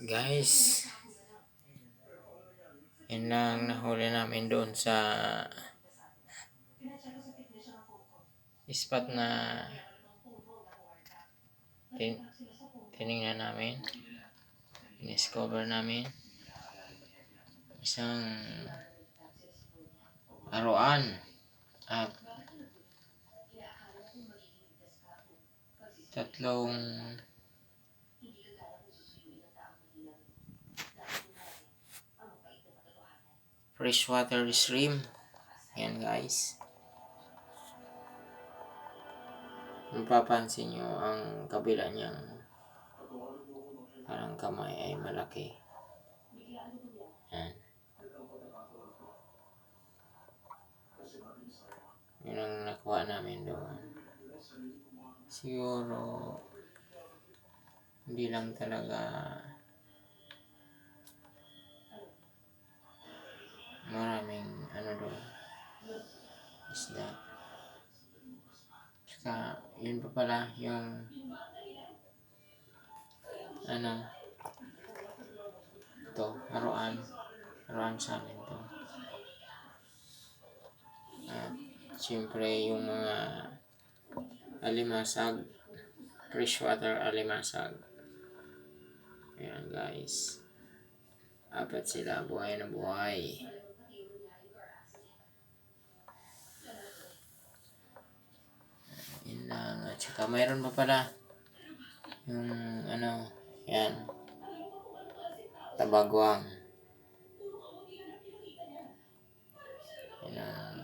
Guys, yun lang nahuli namin doon sa spot na tinignan namin. Discover namin isang laruan at tatlong freshwater shrimp. Yan guys, mapapansin nyo ang kabila niyang parang kamay ay malaki. Yan. Yun ang nakuha namin doon. Siguro hindi lang talaga maraming doon isda. Saka yun pa pala yung ito, laruan sa amin to. At siyempre yung mga alimasag, freshwater alimasag. Ayan guys, apat sila, buhay na buhay. Yun lang. At saka mayroon pa pala yung yan, tabagwang. Yan ang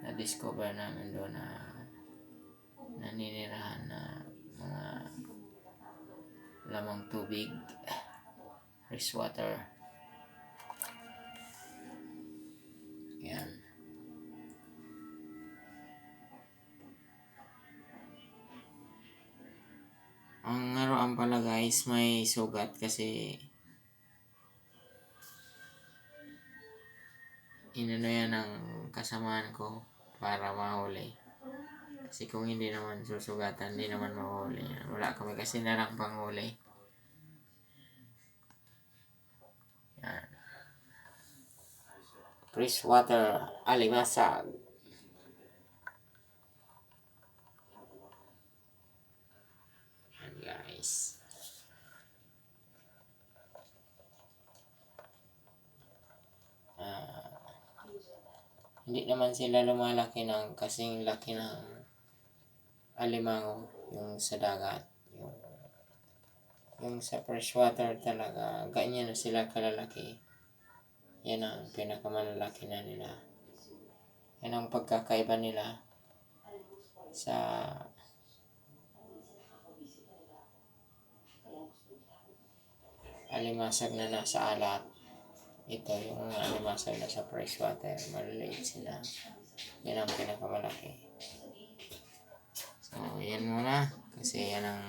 na-discover namin doon na naninirahan na mga lamang tubig, freshwater. Yan. Ang laruan pala guys may sugat kasi inano yan ng kasamaan ko para mahuli. Kasi kung hindi naman susugatan, hindi naman mahuli. Wala kami kasi narang panghuli. Yan. Freshwater alimasag. Yan guys. Hindi naman sila lumalaki ng kasing laki ng alimango yung sa dagat. Yung sa freshwater talaga, ganyan na sila kalalaki. Yan ang pinakamalaki na nila. Yan ang pagkakaiba nila sa alimasag na nasa alat. Ito yung alimasag na sa freshwater, maliliit sila. Yan ang pinakamalaki. So yan muna, kasi yan ang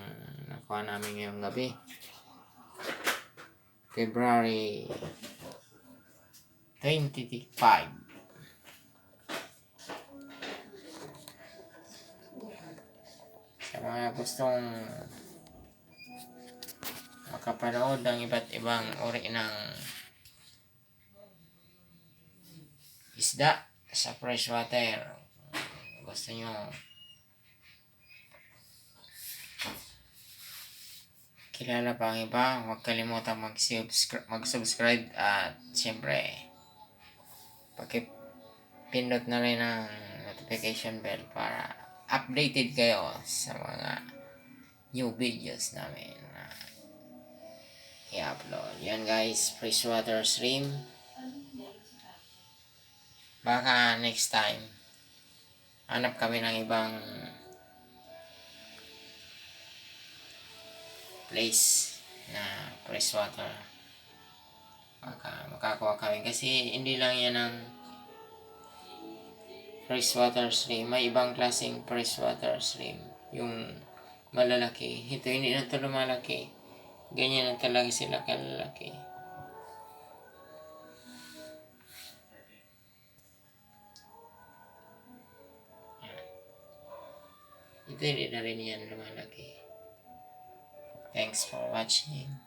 nakuha namin ngayong gabi, February 25. Sa mga gustong makapanood ng iba't ibang uri ng isda sa freshwater, gusto nyo kilala pa ang iba, huwag kalimutan mag-subscribe at siyempre pakipindot na rin ang notification bell para updated kayo sa mga new videos namin na i-upload. Yan guys, freshwater shrimp. Baka next time hanap kami ng ibang place na freshwater. Baka makakuha kami kasi hindi lang yan ang freshwater shrimp. May ibang klaseng freshwater shrimp. Yung malalaki. Ito hindi na ito lumalaki. Ganyan na talaga sila kalalaki. Ito hindi na rin yan lumalaki. Thanks for watching.